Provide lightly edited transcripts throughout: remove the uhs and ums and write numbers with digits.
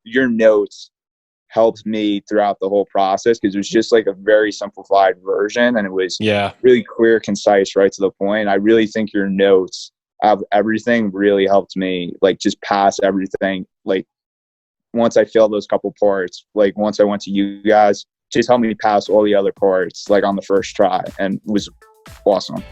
your notes helped me throughout the whole process because it was just like a very simplified version and it was Yeah. really clear, concise, right to the point. I really think your notes of everything really helped me like just pass everything. Like once I failed those couple parts, like once I went to you guys, just helped me pass all the other parts like on the first try and it was awesome.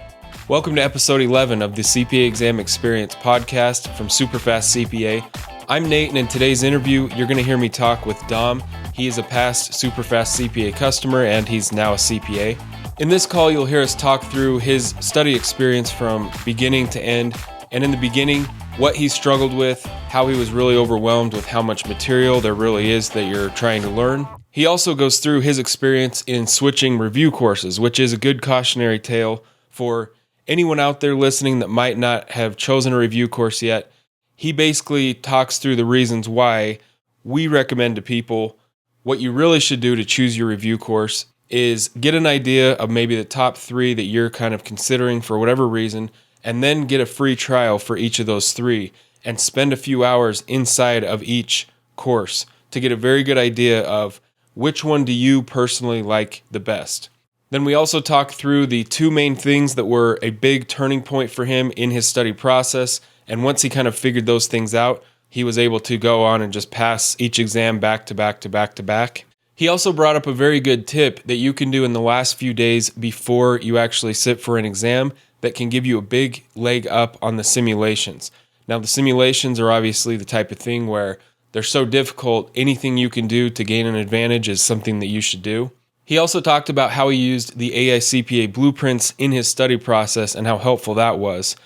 Welcome to episode 11 of the CPA Exam Experience podcast from SuperfastCPA. I'm Nate, and in today's interview, you're going to hear me talk with Dom. He is a past SuperfastCPA customer, and he's now a CPA. In this call, you'll hear us talk through his study experience from beginning to end, and in the beginning, what he struggled with, how he was really overwhelmed with how much material there really is that you're trying to learn. He also goes through his experience in switching review courses, which is a good cautionary tale for anyone out there listening that might not have chosen a review course yet. He basically talks through the reasons why we recommend to people what you really should do to choose your review course is get an idea of maybe the top 3 that you're kind of considering for whatever reason, and then get a free trial for each of those 3 and spend a few hours inside of each course to get a very good idea of which one do you personally like the best. Then we also talk through the 2 main things that were a big turning point for him in his study process. And once he kind of figured those things out, he was able to go on and just pass each exam back to back to back to back. He also brought up a very good tip that you can do in the last few days before you actually sit for an exam that can give you a big leg up on the simulations. Now, the simulations are obviously the type of thing where they're so difficult, anything you can do to gain an advantage is something that you should do. He also talked about how he used the AICPA blueprints in his study process and how helpful that was.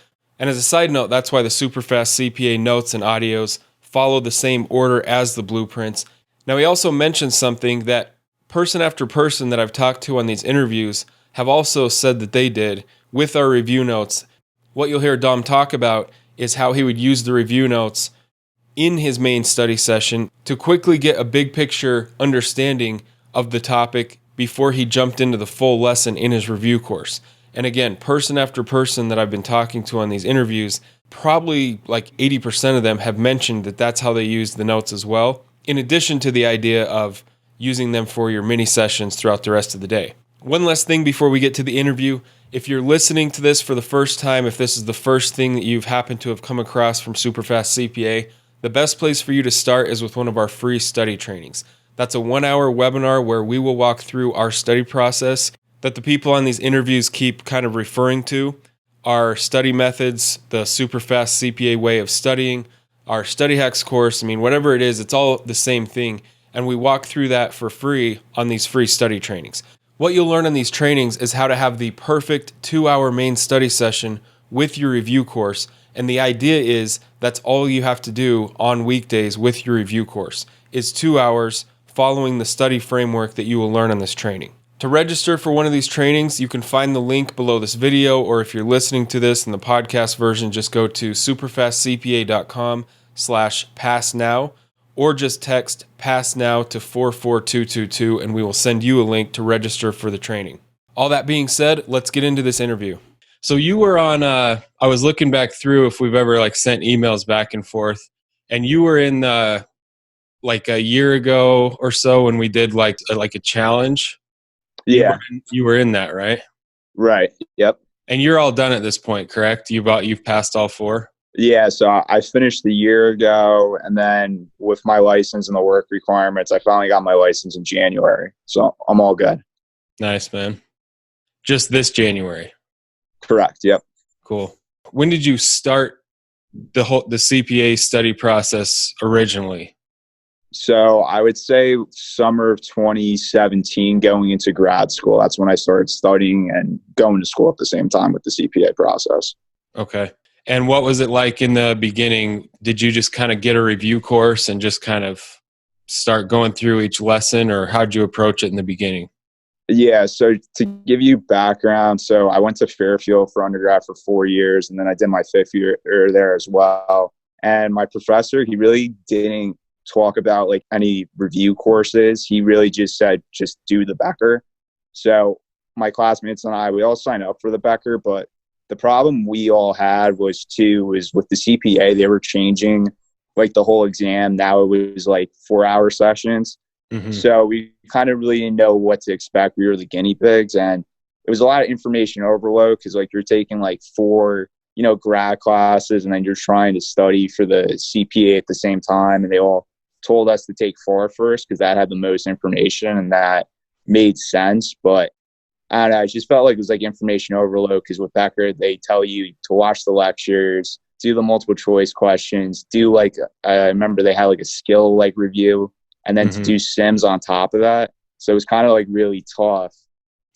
And as a side note, that's why the SuperfastCPA notes and audios follow the same order as the blueprints. Now, he also mentioned something that person after person that I've talked to on these interviews have also said that they did with our review notes. What you'll hear Dom talk about is how he would use the review notes in his main study session to quickly get a big picture understanding of the topic before he jumped into the full lesson in his review course. And again, person after person that I've been talking to on these interviews, probably like 80% of them have mentioned that that's how they use the notes as well, in addition to the idea of using them for your mini sessions throughout the rest of the day. One last thing before we get to the interview. If you're listening to this for the first time, if this is the first thing that you've happened to have come across from SuperfastCPA, the best place for you to start is with one of our free study trainings. That's a 1-hour webinar where we will walk through our study process that the people on these interviews keep kind of referring to, our study methods, the SuperfastCPA way of studying, our study hacks course. I mean, whatever it is, it's all the same thing. And we walk through that for free on these free study trainings. What you'll learn in these trainings is how to have the perfect 2-hour main study session with your review course. And the idea is that's all you have to do on weekdays with your review course is 2 hours following the study framework that you will learn on this training. To register for one of these trainings, you can find the link below this video, or if you're listening to this in the podcast version, just go to superfastcpa.com/passnow, or just text pass now to 44222 and we will send you a link to register for the training. All that being said, let's get into this interview. So you were on, I was looking back through if we've ever like sent emails back and forth, and you were in like a year ago or so when we did like a challenge. Yeah. You were in that, right? Right. Yep. And you're all done at this point, correct? You've passed all 4? Yeah. So I finished the year ago, and then with my license and the work requirements, I finally got my license in January. So I'm all good. Nice, man. Just this January. Correct. Yep. Cool. When did you start the CPA study process originally? So I would say summer of 2017, going into grad school. That's when I started studying and going to school at the same time with the CPA process. Okay. And what was it like in the beginning? Did you just kind of get a review course and just kind of start going through each lesson, or how'd you approach it in the beginning? Yeah. So to give you background, so I went to Fairfield for undergrad for 4 years, and then I did my 5th year there as well. And my professor, he really didn't talk about like any review courses. He really just said, just do the Becker. So my classmates and I, we all signed up for the Becker, but the problem we all had was with the CPA, they were changing like the whole exam. Now it was like 4-hour sessions. Mm-hmm. So we kind of really didn't know what to expect. We were the guinea pigs, and it was a lot of information overload because like you're taking like 4, grad classes, and then you're trying to study for the CPA at the same time. And they all told us to take FAR first because that had the most information and that made sense. But I don't know, I just felt like it was like information overload because with Becker, they tell you to watch the lectures, do the multiple choice questions, do like, I remember they had like a skill like review, and then to do sims on top of that. So it was kind of like really tough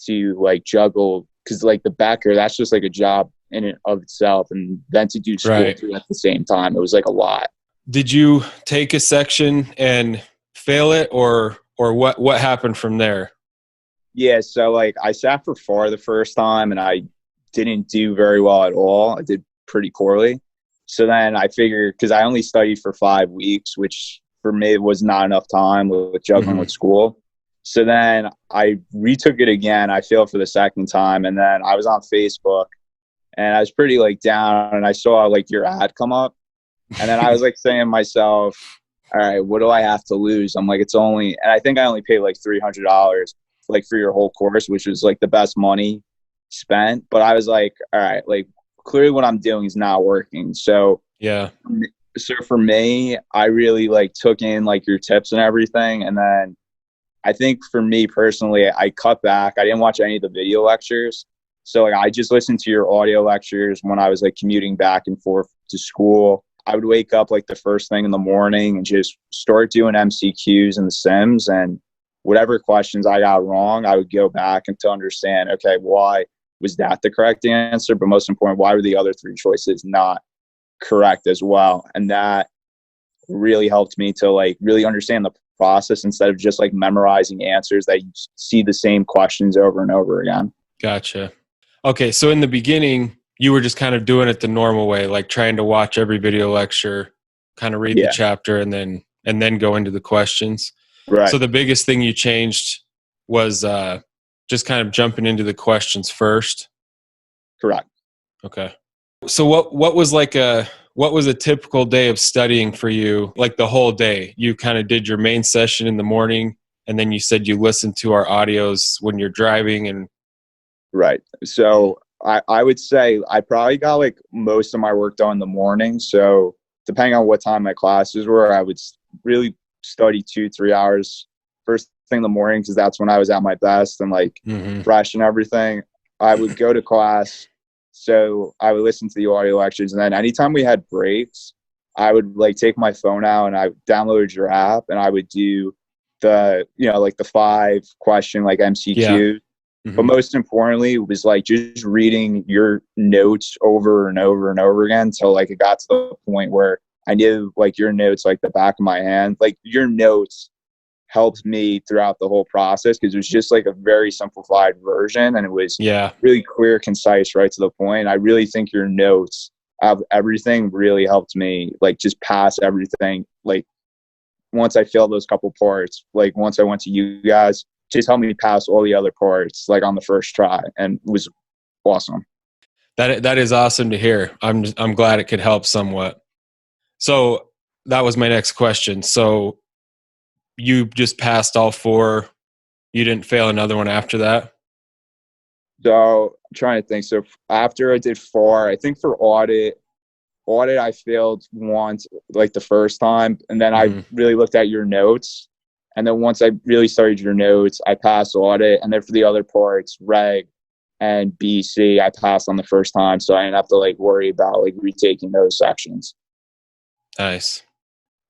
to like juggle because like the Becker, that's just like a job in and of itself. And then to do school too at the same time, it was like a lot. Did you take a section and fail it or what happened from there? Yeah. So like I sat for FAR the first time and I didn't do very well at all. I did pretty poorly. So then I figured, because I only studied for 5 weeks, which for me was not enough time with juggling with school. So then I retook it again. I failed for the second time. And then I was on Facebook and I was pretty like down and I saw like your ad come up. And then I was like saying to myself, all right, what do I have to lose? I'm like, it's only, and I think I only paid like $300 like for your whole course, which was like the best money spent. But I was like, all right, like clearly what I'm doing is not working. So yeah. So for me, I really like took in like your tips and everything. And then I think for me personally, I cut back. I didn't watch any of the video lectures. So like I just listened to your audio lectures when I was like commuting back and forth to school. I would wake up like the first thing in the morning and just start doing MCQs and the sims, and whatever questions I got wrong, I would go back and to understand, okay, why was that the correct answer? But most important, why were the other 3 choices not correct as well? And that really helped me to like really understand the process instead of just like memorizing answers that you see the same questions over and over again. Gotcha. Okay. So in the beginning, you were just kind of doing it the normal way, like trying to watch every video lecture, kind of read the chapter and then go into the questions. Right. So the biggest thing you changed was just kind of jumping into the questions first. Correct. Okay. So what was a typical day of studying for you? Like the whole day, you kind of did your main session in the morning, and then you said you listened to our audios when you're driving and. Right. So I would say I probably got like most of my work done in the morning. So depending on what time my classes were, I would really study 2-3 hours first thing in the morning because that's when I was at my best and like fresh and everything. I would go to class. So I would listen to the audio lectures, and then anytime we had breaks, I would like take my phone out and I downloaded your app and I would do the, like the 5 question like MCQ. Yeah. But most importantly, it was like just reading your notes over and over and over again until like it got to the point where I knew like your notes like the back of my hand. Like your notes helped me throughout the whole process because it was just like a very simplified version and it was really clear, concise, right to the point. I really think your notes of everything really helped me like just pass everything. Like once I failed those couple parts, like once I went to you guys, just helped me pass all the other parts like on the first try, and it was awesome. That is awesome to hear. I'm glad it could help somewhat. So that was my next question. So you just passed all 4. You didn't fail another one after that? So I'm trying to think. So after I did 4, I think for audit I failed once, like the first time, and then I really looked at your notes. And then once I really started your notes, I passed audit. And then for the other parts, reg and BC, I passed on the first time. So I didn't have to like worry about like retaking those sections. Nice.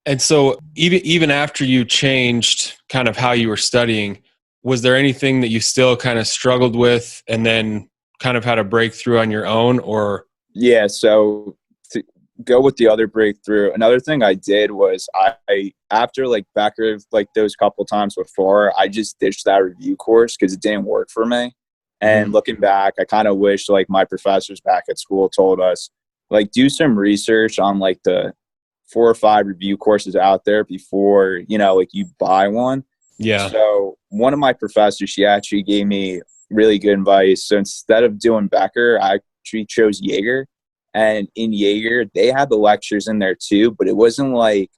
And so even after you changed kind of how you were studying, was there anything that you still kind of struggled with and then kind of had a breakthrough on your own or? Yeah. So to go with the other breakthrough, another thing I did was I after like Becker, like those couple times before, I just ditched that review course because it didn't work for me. And looking back, I kind of wish like my professors back at school told us like do some research on like the 4 or 5 review courses out there before, like you buy one. Yeah. So one of my professors, she actually gave me really good advice. So instead of doing Becker, I actually chose Jaeger. And in Jaeger, they had the lectures in there too, but it wasn't like,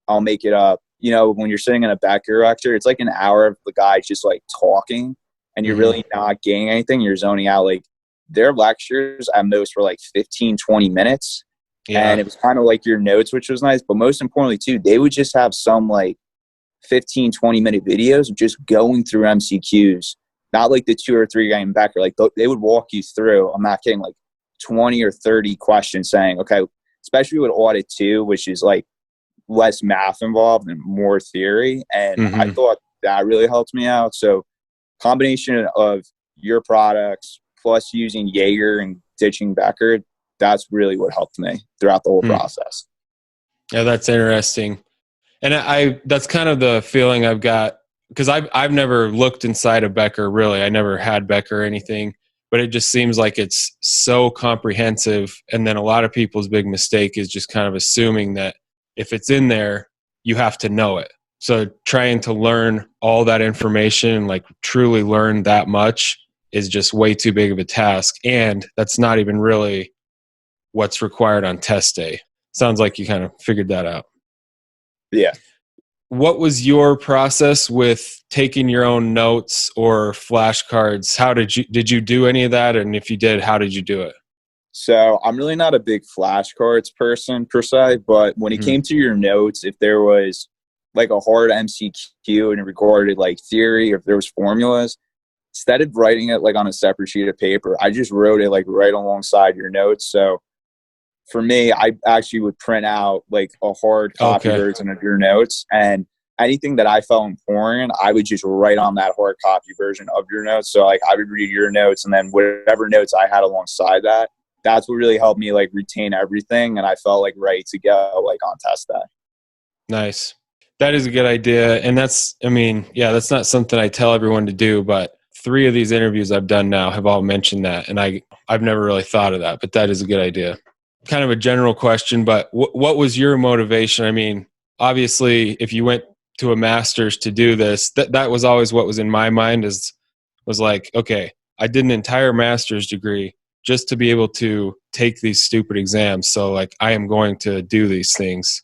I'll make it up. When you're sitting in a Becker lecture, it's like an hour of the guy just like talking, and you're really not getting anything. You're zoning out. Like their lectures at most were like 15, 20 minutes. Yeah. And it was kind of like your notes, which was nice. But most importantly too, they would just have some like 15, 20-minute videos of just going through MCQs, not like the 2 or 3 guy in Becker. Like they would walk you through, I'm not kidding, like 20 or 30 questions saying, okay, especially with audit 2, which is like less math involved and more theory. And I thought that really helped me out. So combination of your products plus using Jaeger and ditching Becker, that's really what helped me throughout the whole process. Yeah, that's interesting. And that's kind of the feeling I've got, because I've never looked inside of Becker, really. I never had Becker or anything, but it just seems like it's so comprehensive. And then a lot of people's big mistake is just kind of assuming that if it's in there, you have to know it. So trying to learn all that information, like truly learn that much, is just way too big of a task. And that's not even really what's required on test day. Sounds like you kind of figured that out. Yeah. What was your process with taking your own notes or flashcards? How did you do any of that? And if you did, how did you do it? So I'm really not a big flashcards person per se, but when it came to your notes, if there was like a hard MCQ and it regarded like theory, or if there was formulas, instead of writing it like on a separate sheet of paper, I just wrote it like right alongside your notes. So for me, I actually would print out like a hard copy version of your notes, and anything that I felt important, I would just write on that hard copy version of your notes. So like I would read your notes, and then whatever notes I had alongside that, that's what really helped me like retain everything. And I felt like ready to go like on test day. Nice. That is a good idea. And that's not something I tell everyone to do, but 3 of these interviews I've done now have all mentioned that. And I've never really thought of that, but that is a good idea. Kind of a general question, but what was your motivation? I mean, obviously if you went to a master's to do this, that was always what was in my mind, was like, okay, I did an entire master's degree just to be able to take these stupid exams. So like, I am going to do these things.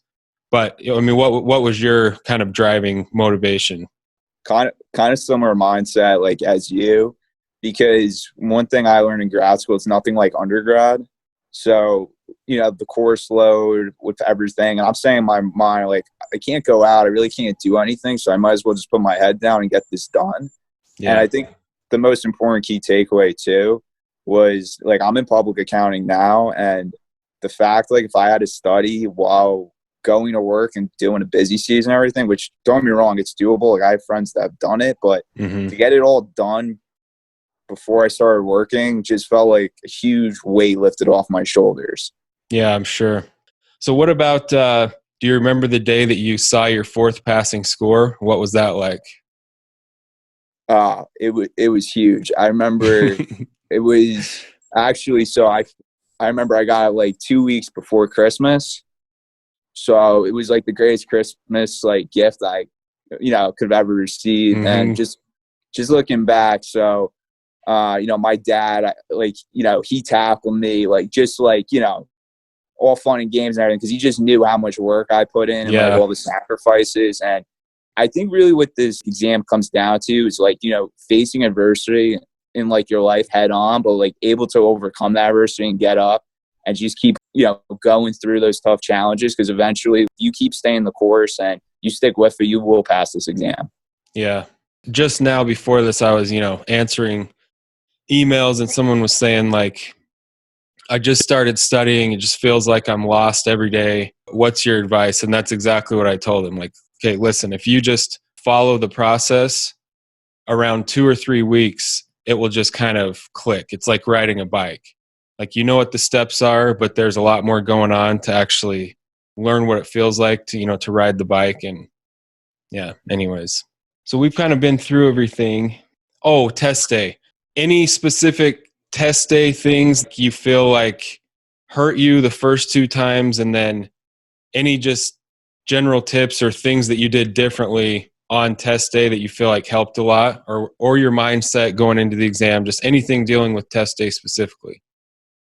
But I mean, what was your kind of driving motivation? Kind of similar mindset like as you, because one thing I learned in grad school, it's nothing like undergrad. So, the course load with everything, and I'm saying in my mind, like, I can't go out, I really can't do anything, so I might as well just put my head down and get this done. Yeah. And I think the most important key takeaway too was like, I'm in public accounting now, and the fact, like, if I had to study while going to work and doing a busy season and everything, which don't get me wrong, it's doable. Like I have friends that have done it, but to get it all done before I started working just felt like a huge weight lifted off my shoulders. Yeah, I'm sure. So what about, do you remember the day that you saw your 4th passing score? What was that like? It was huge. I remember it was actually, so I remember I got it like 2 weeks before Christmas. So it was like the greatest Christmas like gift I, could have ever received. And just looking back, so, my dad, like, he tackled me, like, just like, all fun and games and everything, because he just knew how much work I put in and like all the sacrifices. And I think really what this exam comes down to is like, facing adversity in like your life head on, but like able to overcome that adversity and get up and just keep, going through those tough challenges, because eventually you keep staying the course and you stick with it, you will pass this exam. Yeah. Just now before this, I was, answering emails, and someone was saying like, I just started studying. It just feels like I'm lost every day. What's your advice? And that's exactly what I told him. Like, okay, listen, if you just follow the process, around 2 or 3 weeks, it will just kind of click. It's like riding a bike. Like, what the steps are, but there's a lot more going on to actually learn what it feels like to, to ride the bike. And yeah, anyways. So we've kind of been through everything. Oh, test day. Any specific test day things you feel like hurt you the first 2 times, and then any just general tips or things that you did differently on test day that you feel like helped a lot, or your mindset going into the exam, just anything dealing with test day specifically?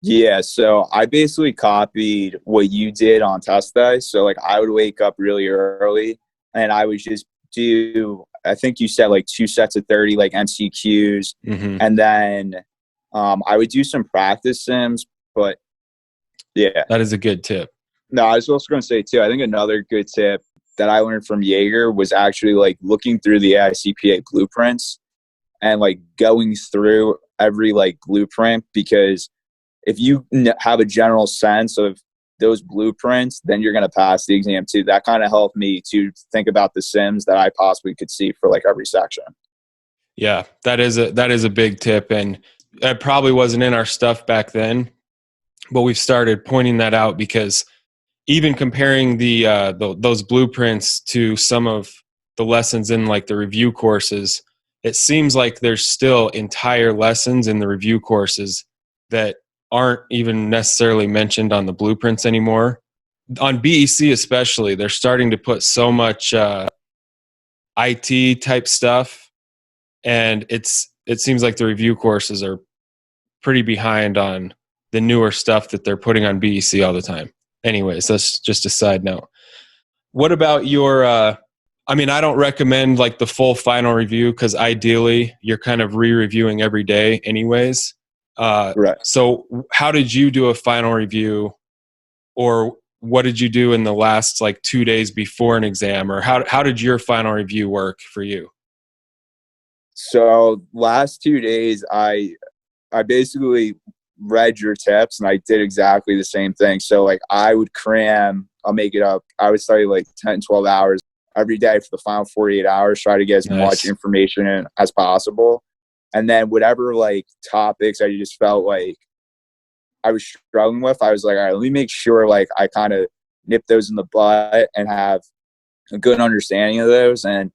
Yeah, so I basically copied what you did on test day. So like I would wake up really early and I would just do, I think you said like 2 sets of 30 like MCQs, Mm-hmm. and then I would do some practice sims. But yeah, That is a good tip. no, I was also going to say too, I think another good tip that I learned from Jaeger was actually like looking through the AICPA blueprints and like going through every like blueprint, because if you have a general sense of those blueprints, then you're going to pass the exam too. That kind of helped me to think about the sims that I possibly could see for like every section. Yeah, that is a big tip, and it probably wasn't in our stuff back then, but we've started pointing that out because even comparing those blueprints to some of the lessons in like the review courses, it seems like there's still entire lessons in the review courses that aren't even necessarily mentioned on the blueprints anymore. On BEC especially, they're starting to put so much IT type stuff, and it seems like the review courses are pretty behind on the newer stuff that they're putting on BEC all the time. Anyways, that's just a side note. What about your I mean, I don't recommend like the full final review because ideally you're kind of re-reviewing every day anyways. Right. So how did you do a final review, or what did you do in the last like 2 days before an exam, or how did your final review work for you? So last 2 days, I basically read your tips and I did exactly the same thing. So like I would cram, I'll make it up. I would study like 10, 12 hours every day for the final 48 hours, try to get as much Nice. information in as possible. And then whatever like topics I just felt like I was struggling with, I was like, all right, let me make sure like I kind of nip those in the butt and have a good understanding of those. And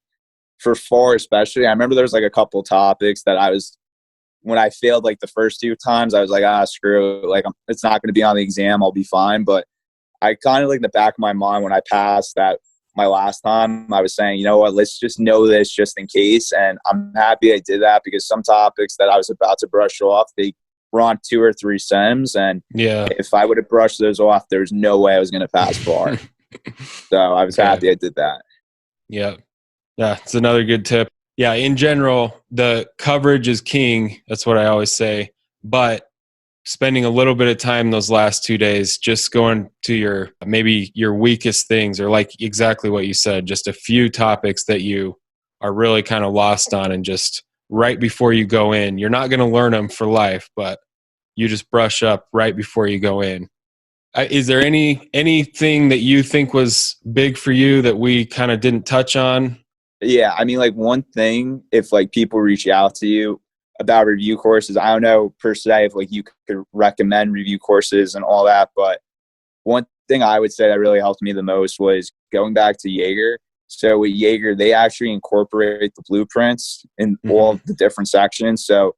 for fall especially, I remember there was like a couple topics that when I failed like the first 2 times, I was like, screw it. Like, it's not going to be on the exam. I'll be fine. But I kind of like in the back of my mind when I passed that my last time, I was saying, you know what, let's just know this just in case. And I'm happy I did that because some topics that I was about to brush off, they were on 2 or 3 sims. And Yeah. if I would have brushed those off, there's no way I was going to pass bar. So I was Okay. happy I did that. Yeah. Yeah. It's another good tip. Yeah. In general, the coverage is king. That's what I always say. But spending a little bit of time those last 2 days, just going to maybe your weakest things, or like exactly what you said, just a few topics that you are really kind of lost on, and just right before you go in, you're not going to learn them for life, but you just brush up right before you go in. Is there anything that you think was big for you that we kind of didn't touch on? Yeah, I mean, like one thing, if like people reach out to you about review courses, I don't know per se if like you could recommend review courses and all that, but one thing I would say that really helped me the most was going back to Jaeger. So with Jaeger, they actually incorporate the blueprints in Mm-hmm. all the different sections. So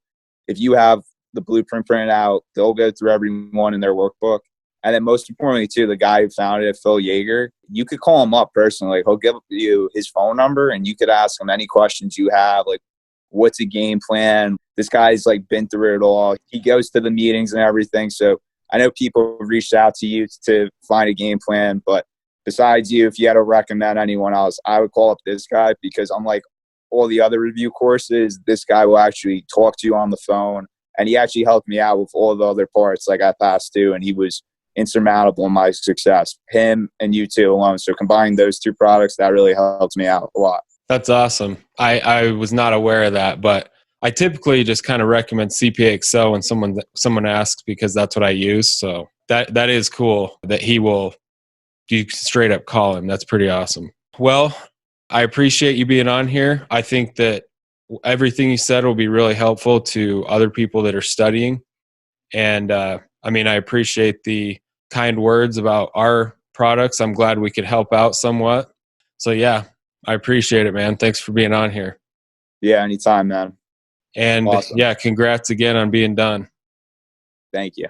if you have the blueprint printed out, they'll go through every one in their workbook. And then most importantly, too, the guy who founded it, Phil Jaeger, you could call him up personally. He'll give you his phone number and you could ask him any questions you have, like what's a game plan? This guy's like been through it all. He goes to the meetings and everything. So I know people have reached out to you to find a game plan, but besides you, if you had to recommend anyone else, I would call up this guy because unlike all the other review courses, this guy will actually talk to you on the phone. And he actually helped me out with all the other parts like I passed too. And he was insurmountable in my success, him and you two alone. So combining those two products, that really helped me out a lot. That's awesome. I was not aware of that, but I typically just kind of recommend CPA Excel when someone asks, because that's what I use. So that is cool that you straight up call him. That's pretty awesome. Well, I appreciate you being on here. I think that everything you said will be really helpful to other people that are studying. And I mean, I appreciate the kind words about our products. I'm glad we could help out somewhat. So yeah, I appreciate it, man. Thanks for being on here. Yeah, anytime, man. And Awesome. yeah, congrats again on being done. Thank you.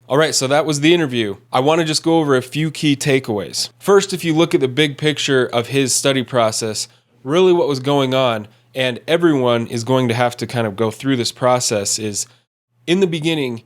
All right, so that was the interview. I want to just go over a few key takeaways. First, if you look at the big picture of his study process, really what was going on, and everyone is going to have to kind of go through this process, is in the beginning,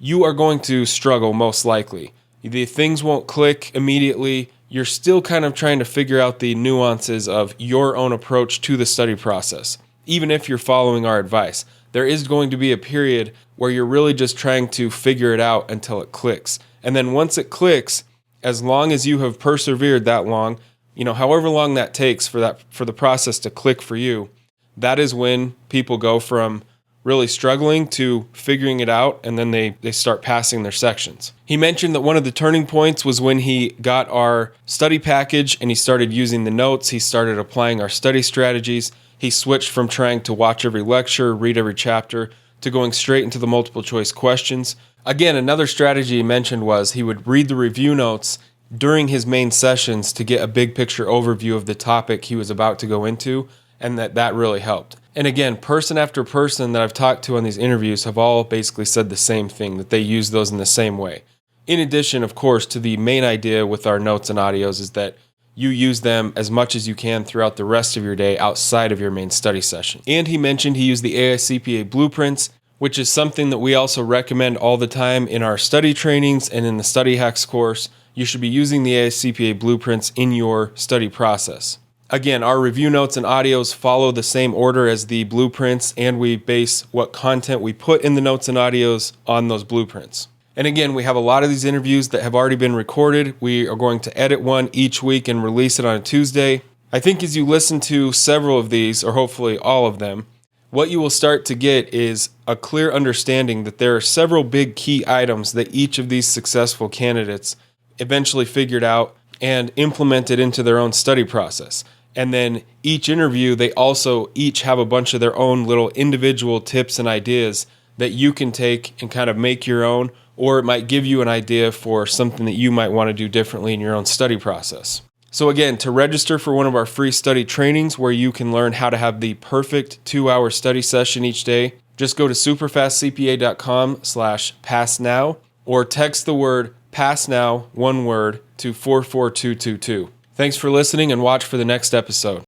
you are going to struggle most likely. The things won't click immediately. You're still kind of trying to figure out the nuances of your own approach to the study process. Even if you're following our advice, there is going to be a period where you're really just trying to figure it out until it clicks. And then once it clicks, as long as you have persevered that long, however long that takes for the process to click for you, that is when people go from really struggling to figuring it out, and then they start passing their sections. He mentioned that one of the turning points was when he got our study package and he started using the notes. He started applying our study strategies. He switched from trying to watch every lecture, read every chapter, to going straight into the multiple choice questions. Again, another strategy he mentioned was he would read the review notes during his main sessions to get a big picture overview of the topic he was about to go into, and that really helped. And again, person after person that I've talked to on these interviews have all basically said the same thing, that they use those in the same way. In addition, of course, to the main idea with our notes and audios is that you use them as much as you can throughout the rest of your day outside of your main study session. And he mentioned he used the AICPA blueprints, which is something that we also recommend all the time in our study trainings and in the study hacks course. You should be using the AICPA blueprints in your study process. Again, our review notes and audios follow the same order as the blueprints, and we base what content we put in the notes and audios on those blueprints. And again, we have a lot of these interviews that have already been recorded. We are going to edit one each week and release it on a Tuesday. I think as you listen to several of these, or hopefully all of them, what you will start to get is a clear understanding that there are several big key items that each of these successful candidates eventually figured out and implemented into their own study process. And then each interview, they also each have a bunch of their own little individual tips and ideas that you can take and kind of make your own, or it might give you an idea for something that you might want to do differently in your own study process. So again, to register for one of our free study trainings where you can learn how to have the perfect 2-hour study session each day, just go to superfastcpa.com/passnow or text the word pass now, one word, to 44222. Thanks for listening, and watch for the next episode.